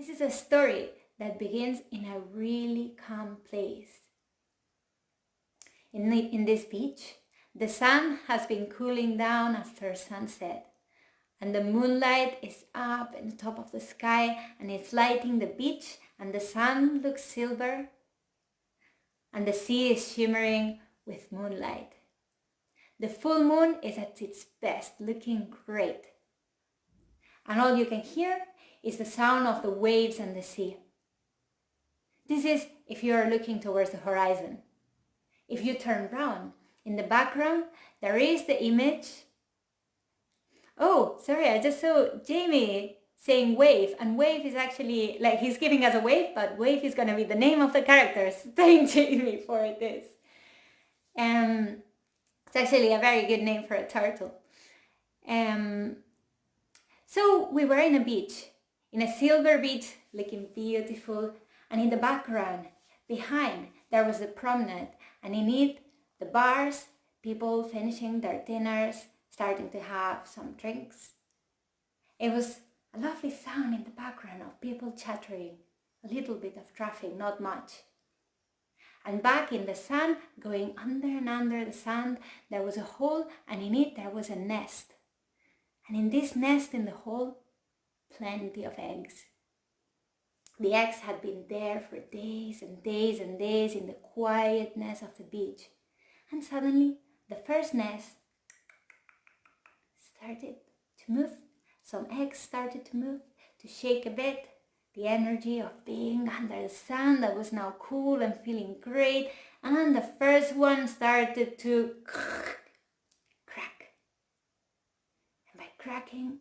This is a story that begins in a really calm place. In this beach, the sun has been cooling down after sunset, and the moonlight is up in the top of the sky, and it's lighting the beach, and the sun looks silver, and the sea is shimmering with moonlight. The full moon is at its best, looking great. And all you can hear is the sound of the waves and the sea. This is if you are looking towards the horizon. If you turn round, in the background, there is the image. Oh, sorry, I just saw Jamie saying wave, and wave is actually, like, he's giving us a wave, but wave is going to be the name of the characters. Thank Jamie for this. It's actually a very good name for a turtle. So we were in a beach, in a silver beach, looking beautiful, and in the background, behind, there was a promenade, and in it, the bars, people finishing their dinners, starting to have some drinks. It was a lovely sound in the background of people chattering, a little bit of traffic, not much. And back in the sun, going under and under the sand, there was a hole, and in it there was a nest. And in this nest in the hole, plenty of eggs. The eggs had been there for days and days and days in the quietness of the beach. And suddenly, the first nest started to move. Some eggs started to move, to shake a bit. The energy of being under the sun that was now cool and feeling great. And the first one started to crack. And by cracking,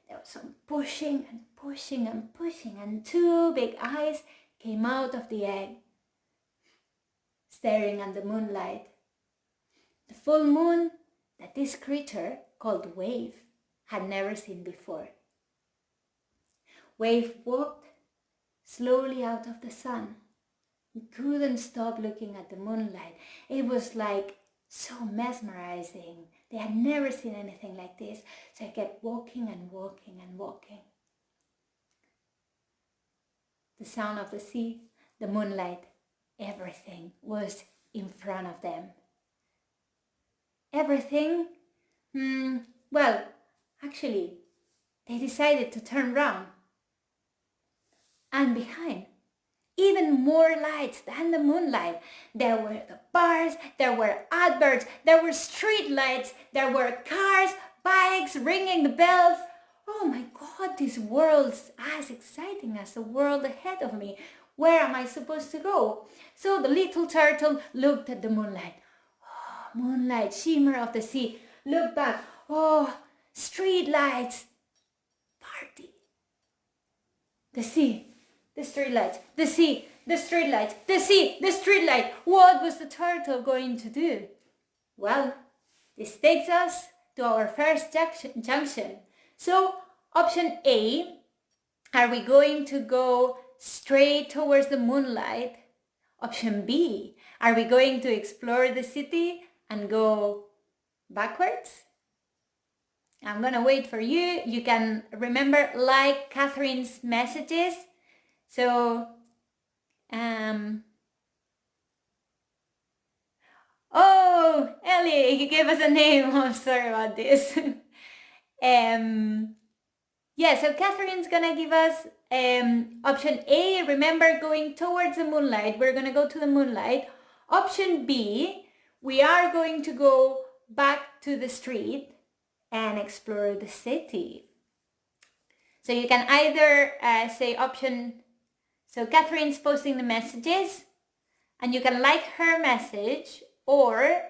there was some pushing and pushing and pushing, and two big eyes came out of the egg, staring at the moonlight. The full moon that this creature, called Wave, had never seen before. Wave walked slowly out of the sun. He couldn't stop looking at the moonlight. It was like so mesmerizing. They had never seen anything like this, so I kept walking and walking and walking. The sound of the sea, the moonlight, everything was in front of them. Everything? Well, actually, they decided to turn round. And behind, even more lights than the moonlight. There were the bars, there were adverts, there were street lights, there were cars, bikes, ringing the bells. Oh my God, this world's as exciting as the world ahead of me. Where am I supposed to go? So the little turtle looked at the moonlight. Oh, moonlight, shimmer of the sea. Look back. Oh, street lights. Party. The sea. The street lights, the sea, the street lights, the sea, the street light. What was the turtle going to do? Well, this takes us to our first junction. So, option A, are we going to go straight towards the moonlight? Option B, are we going to explore the city and go backwards? I'm gonna wait for you. You can remember, like Catherine's messages. So, oh, Ellie, you gave us a name. I'm sorry about this. Yeah, so Catherine's gonna give us option A, remember, going towards the moonlight. We're gonna go to the moonlight. Option B, we are going to go back to the street and explore the city. So you can either say option. So Catherine's posting the messages, and you can like her message, or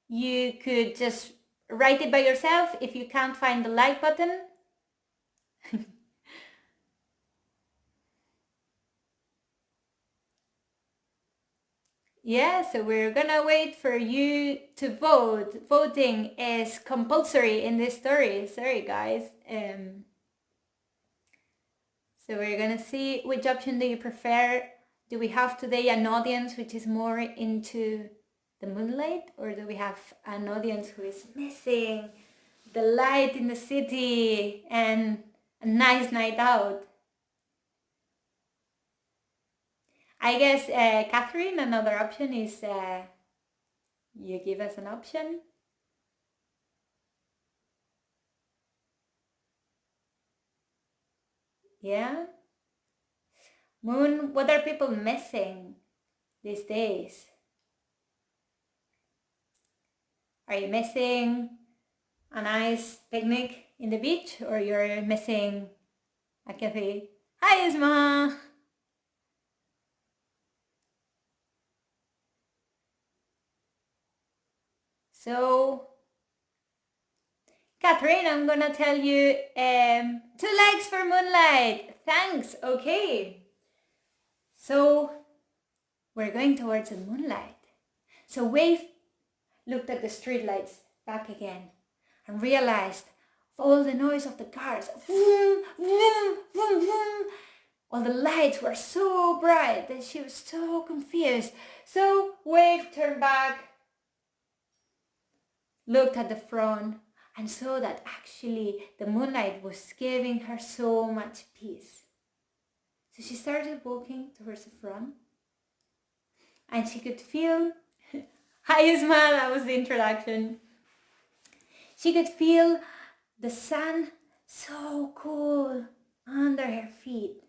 you could just write it by yourself if you can't find the like button. Yeah, so we're gonna wait for you to vote. Voting is compulsory in this story. Sorry, guys. So we're gonna see which option do you prefer. Do we have today an audience which is more into the moonlight, or do we have an audience who is missing the light in the city and a nice night out? I guess, Catherine, another option is you give us an option. Yeah? Moon, what are people missing these days? Are you missing a nice picnic in the beach, or you're missing a cafe? Hi, Isma! So, Catherine, I'm gonna tell you 2 likes for moonlight. Thanks, okay. So, we're going towards the moonlight. So Wave looked at the streetlights back again and realized all the noise of the cars. Vroom, vroom, vroom, vroom. All the lights were so bright that she was so confused. So Wave turned back, looked at the front, and saw that actually the moonlight was giving her so much peace. So she started walking towards the front, and she could feel, hi Isma, that was the introduction. She could feel the sun so cool under her feet.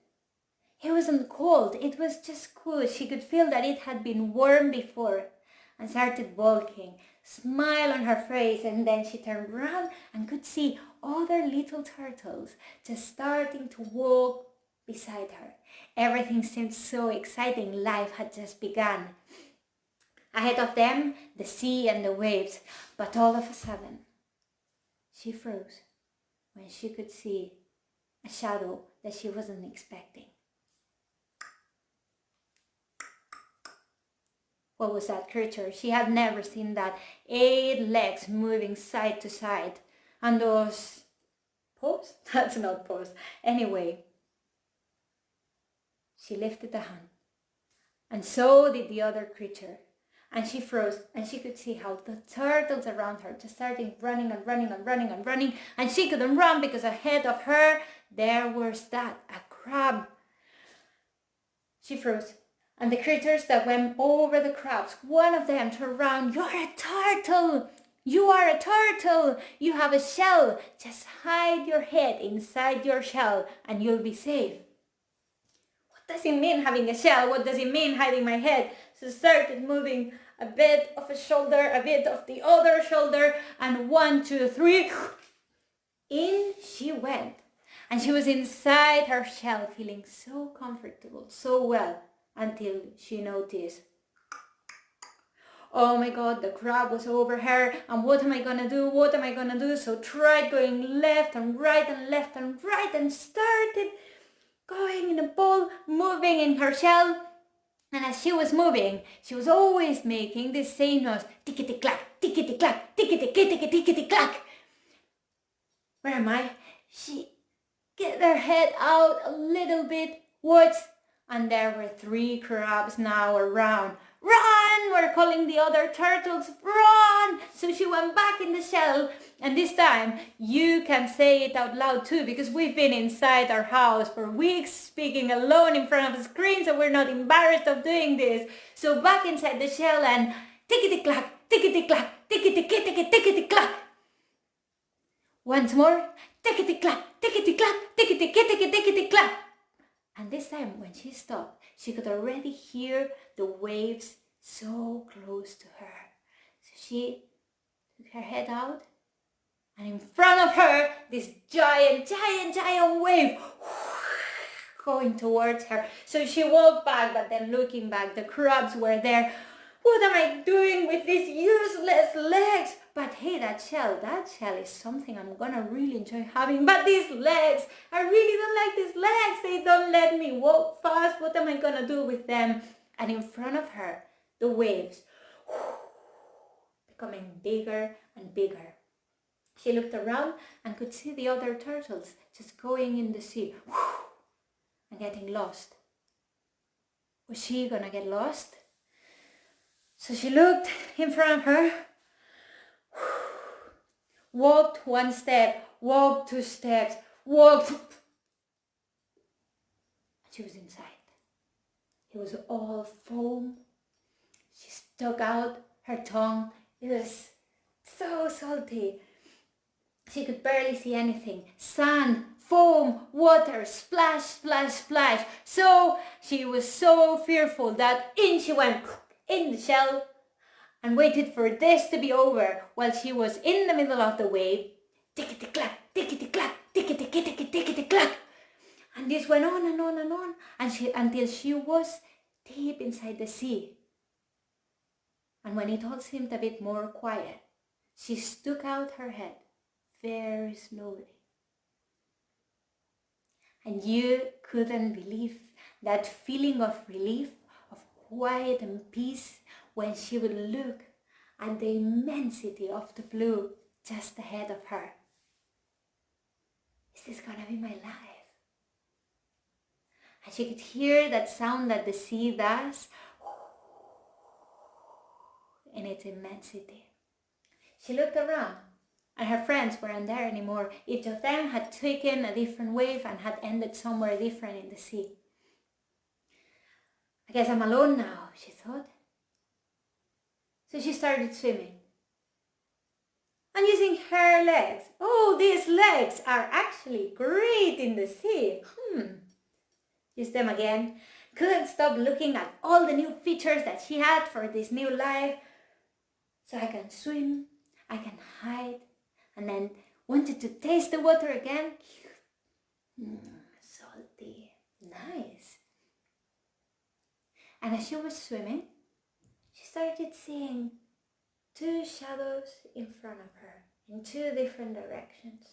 It wasn't cold, it was just cool. She could feel that it had been warm before, and started walking, smile on her face, and then she turned around and could see other little turtles just starting to walk beside her. Everything seemed so exciting. Life had just begun. Ahead of them, the sea and the waves, but all of a sudden, she froze when she could see a shadow that she wasn't expecting. What was that creature? She had never seen that. 8 legs moving side to side. And those paws? That's not paws. Anyway, she lifted a hand. And so did the other creature. And she froze, and she could see how the turtles around her just started running and running and running and running. And she couldn't run because ahead of her, there was a crab. She froze. And the creatures that went over the crabs, one of them turned around. You're a turtle! You are a turtle! You have a shell. Just hide your head inside your shell and you'll be safe. What does it mean having a shell? What does it mean hiding my head? So started moving a bit of a shoulder, a bit of the other shoulder, and 1, 2, 3. In she went. And she was inside her shell, feeling so comfortable, so well. Until she noticed, oh my god, the crab was over her, and what am I gonna do? What am I gonna do? So tried going left and right and left and right, and started going in a ball, moving in her shell. And as she was moving, she was always making this same noise, tickety-clack, tickety-clack, tickety-tickety-tickety-clack. Where am I? She get her head out a little bit, watched, and there were 3 crabs now around. Run! We're calling the other turtles, run! So she went back in the shell, and this time you can say it out loud too, because we've been inside our house for weeks speaking alone in front of a screen, so we're not embarrassed of doing this. So back inside the shell and tickety-clack, tickety-clack, tickety-tickety-tickety-clack. Once more, tickety-clack, tickety-clack, tickety-tickety-tickety-clack. And this time, when she stopped, she could already hear the waves so close to her. So she took her head out, and in front of her, this giant wave going towards her. So she walked back, but then looking back, the crabs were there. What am I doing with these useless legs? But hey, that shell is something I'm gonna really enjoy having. But these legs, I really don't like these legs. They don't let me walk fast. What am I gonna do with them? And in front of her, the waves becoming bigger and bigger. She looked around and could see the other turtles just going in the sea and getting lost. Was she gonna get lost? So she looked in front of her, walked 1 step, walked 2 steps, walked. She was inside. It was all foam. She stuck out her tongue. It was so salty. She could barely see anything. Sand, foam, water, splash, splash, splash. So she was so fearful that in she went in the shell and waited for this to be over while she was in the middle of the wave. Tickety-clack, tickety-clack, tickety-tickety-tickety-clack. And this went on and on and on until she was deep inside the sea. And when it all seemed a bit more quiet, she stuck out her head very slowly. And you couldn't believe that feeling of relief, of quiet and peace when she would look at the immensity of the blue just ahead of her. Is this gonna be my life? And she could hear that sound that the sea does in its immensity. She looked around and her friends weren't there anymore. Each of them had taken a different wave and had ended somewhere different in the sea. I guess I'm alone now, she thought. So she started swimming. And using her legs. Oh, these legs are actually great in the sea. Use them again. Couldn't stop looking at all the new features that she had for this new life. So I can swim, I can hide, and then wanted to taste the water again. Salty, nice. And as she was swimming, she started seeing two shadows in front of her in two different directions.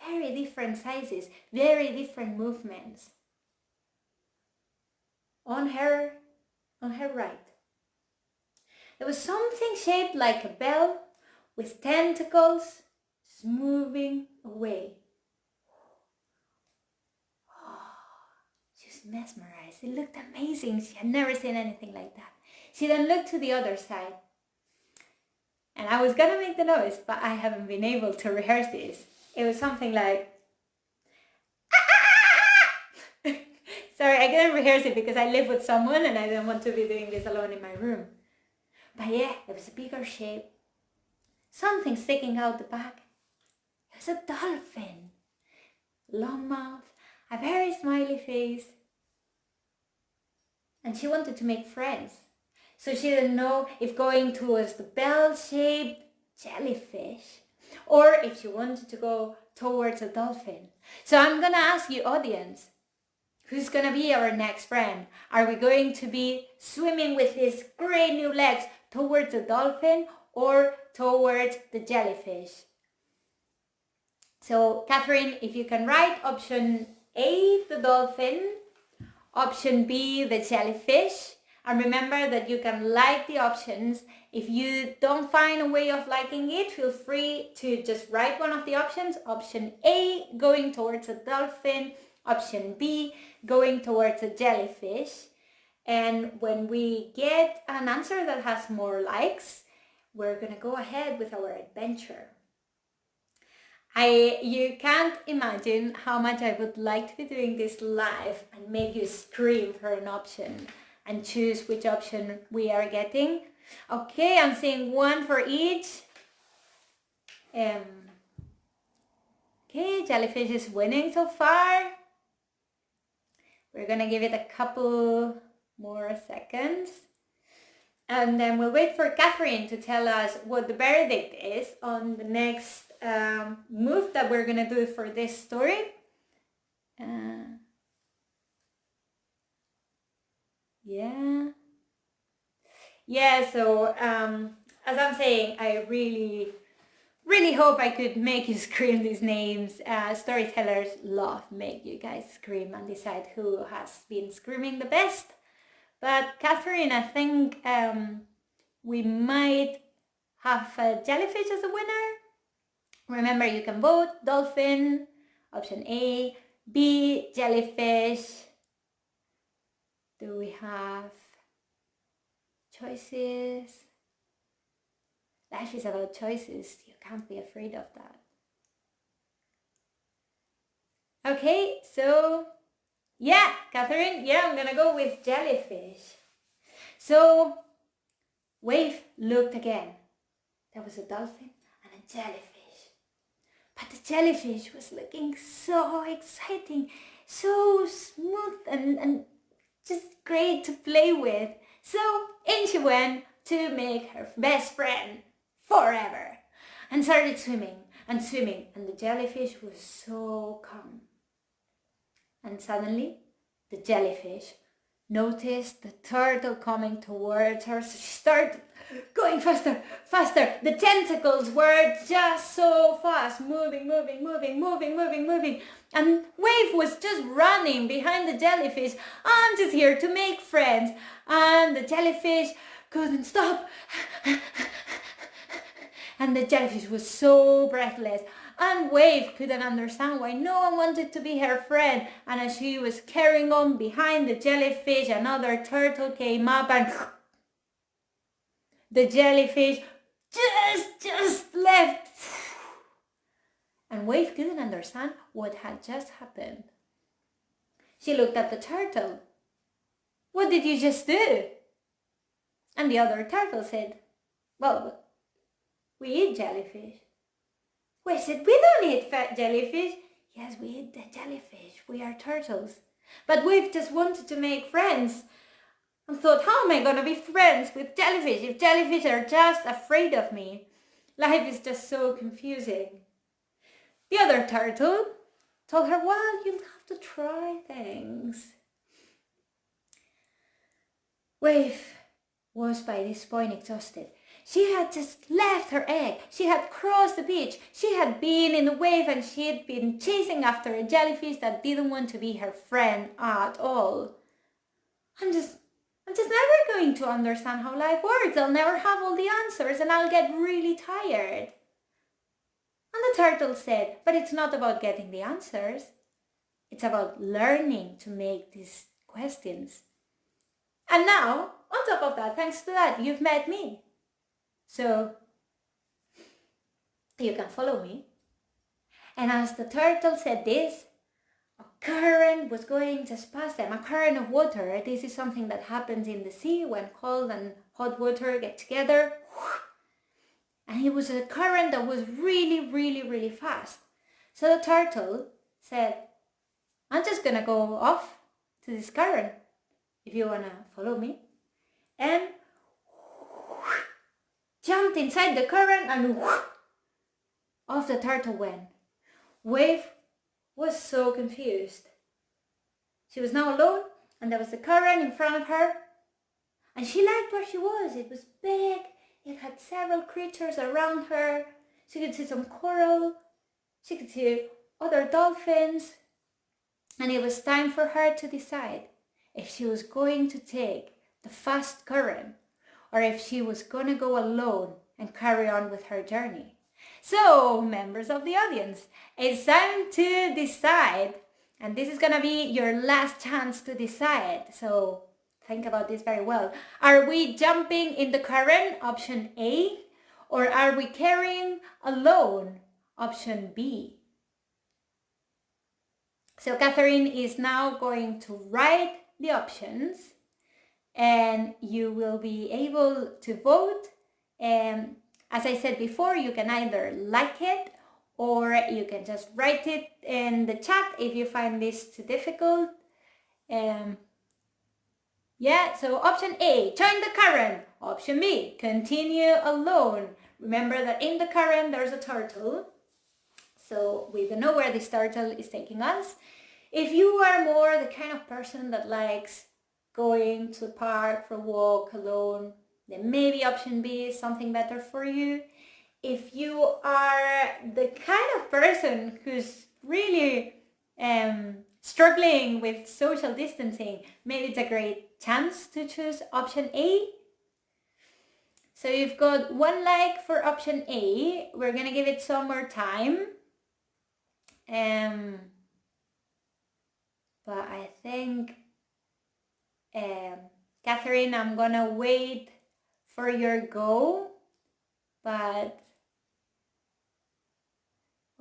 Very different sizes, very different movements. On her right, there was something shaped like a bell with tentacles just moving away. She was mesmerized. It looked amazing. She had never seen anything like that. She then looked to the other side. And I was gonna make the noise, but I haven't been able to rehearse this. It was something like, sorry, I couldn't rehearse it because I live with someone and I didn't want to be doing this alone in my room. But yeah, it was a bigger shape. Something sticking out the back. It was a dolphin. Long mouth, a very smiley face. And she wanted to make friends. So she didn't know if going towards the bell-shaped jellyfish or if she wanted to go towards a dolphin. So I'm gonna ask you, audience, who's gonna be our next friend? Are we going to be swimming with his great new legs towards the dolphin or towards the jellyfish? So Catherine, if you can write option A, the dolphin, option B, the jellyfish, and remember that you can like the options. If you don't find a way of liking it, feel free to just write one of the options. Option A, going towards a dolphin. Option B, going towards a jellyfish. And when we get an answer that has more likes, we're gonna go ahead with our adventure. You can't imagine how much I would like to be doing this live and make you scream for an option and choose which option we are getting. Okay, I'm seeing one for each. Okay, jellyfish is winning so far. We're gonna give it a couple more seconds. And then we'll wait for Catherine to tell us what the verdict is on the next move that we're gonna do for this story. So as I'm saying, I really hope I could make you scream these names. Storytellers love make you guys scream and decide who has been screaming the best. But Catherine, I think we might have a jellyfish as a winner. Remember, you can vote dolphin, option A, B, jellyfish. Do we have choices? Life is about choices. You can't be afraid of that. Okay, so Yeah, Catherine, yeah, I'm gonna go with jellyfish. So Wave looked again. There was a dolphin and a jellyfish. But the jellyfish was looking so exciting, so smooth and just great to play with. So in she went to make her best friend forever and started swimming and swimming, and the jellyfish was so calm. And suddenly the jellyfish noticed the turtle coming towards her, so she started going faster, faster. The tentacles were just so fast, moving. And Wave was just running behind the jellyfish. I'm just here to make friends. And the jellyfish couldn't stop. And the jellyfish was so breathless. And Wave couldn't understand why no one wanted to be her friend. And as she was carrying on behind the jellyfish, another turtle came up and the jellyfish just left. And Wave couldn't understand what had just happened. She looked at the turtle. What did you just do? And the other turtle said, well, we eat jellyfish. Wave said, we don't eat fat jellyfish. Yes, we eat the jellyfish. We are turtles. But Wave just wanted to make friends and thought, how am I going to be friends with jellyfish if jellyfish are just afraid of me? Life is just so confusing. The other turtle told her, well, you'll have to try things. Wave was by this point exhausted. She had just left her egg. She had crossed the beach. She had been in the wave and she had been chasing after a jellyfish that didn't want to be her friend at all. I'm just never going to understand how life works. I'll never have all the answers and I'll get really tired. And the turtle said, but it's not about getting the answers. It's about learning to make these questions. And now, on top of that, thanks to that, you've met me. So you can follow me. And as the turtle said this, a current was going just past them, a current of water. This is something that happens in the sea when cold and hot water get together. And it was a current that was really fast. So the turtle said, I'm just gonna go off to this current if you wanna follow me. And jumped inside the current and off the turtle went. Wave was so confused. She was now alone and there was a current in front of her. And she liked where she was. It was big. It had several creatures around her. She could see some coral. She could see other dolphins. And it was time for her to decide if she was going to take the fast current or if she was going to go alone and carry on with her journey. So, members of the audience, it's time to decide. And this is going to be your last chance to decide. So, think about this very well. Are we jumping in the current, option A, or are we carrying alone, option B? So Catherine is now going to write the options and you will be able to vote. As I said before, you can either like it or you can just write it in the chat if you find this too difficult. So option A, join the current. Option B, continue alone. Remember that in the current there's a turtle. So we don't know where this turtle is taking us. If you are more the kind of person that likes going to the park for a walk alone, then maybe option B is something better for you. If you are the kind of person who's really struggling with social distancing, maybe it's a great chance to choose option A. So you've got one like for option A. We're gonna give it some more time. But I think, Catherine, I'm gonna wait for your go, but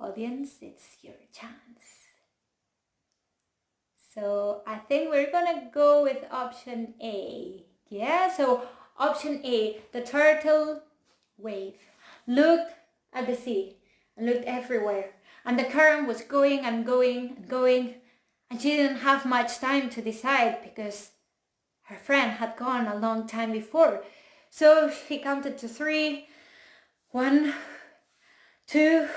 audience, it's your chance. So I think we're gonna go with option A. Yeah, so option A, the turtle wave, looked at the sea and looked everywhere. And the current was going and going and going. And she didn't have much time to decide because her friend had gone a long time before. So she counted to 3. 1, 2,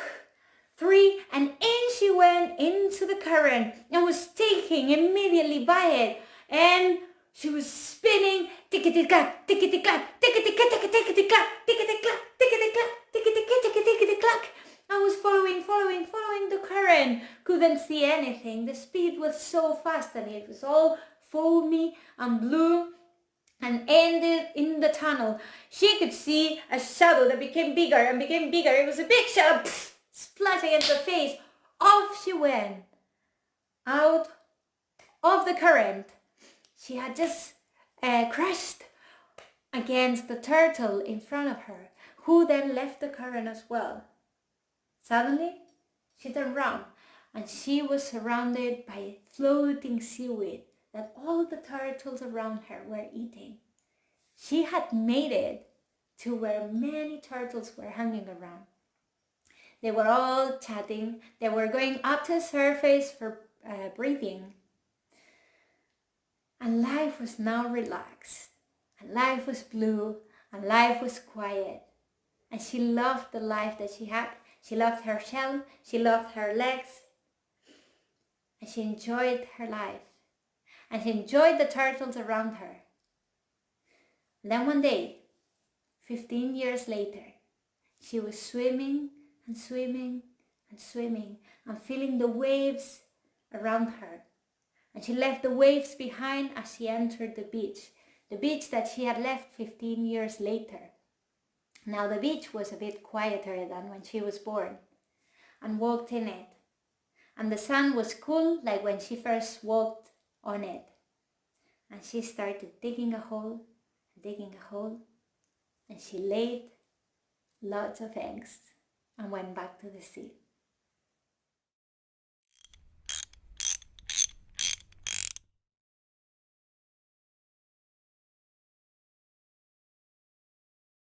3, and in she went into the current and was taken immediately by it. And she was spinning, tickety-clack, tickety-clack, tickety-clack, tickety-clack, tickety-clack, tickety-clack, tickety-clack, tickety-clack. I was following the current. Couldn't see anything. The speed was so fast and it was all foamy and blue and ended in the tunnel. She could see a shadow that became bigger and became bigger. It was a big shadow, pff, splash against her face. Off she went, out of the current. She had just crashed against the turtle in front of her, who then left the current as well. Suddenly, she turned round and she was surrounded by floating seaweed that all the turtles around her were eating. She had made it to where many turtles were hanging around. They were all chatting. They were going up to the surface for breathing. And life was now relaxed. And life was blue. And life was quiet. And she loved the life that she had. She loved her shell. She loved her legs. And she enjoyed her life. And she enjoyed the turtles around her. And then one day, 15 years later, she was swimming and swimming and swimming and feeling the waves around her. And she left the waves behind as she entered the beach that she had left 15 years later. Now the beach was a bit quieter than when she was born, and walked in it. And the sun was cool like when she first walked on it. And she started digging a hole, and she laid lots of eggs and went back to the sea.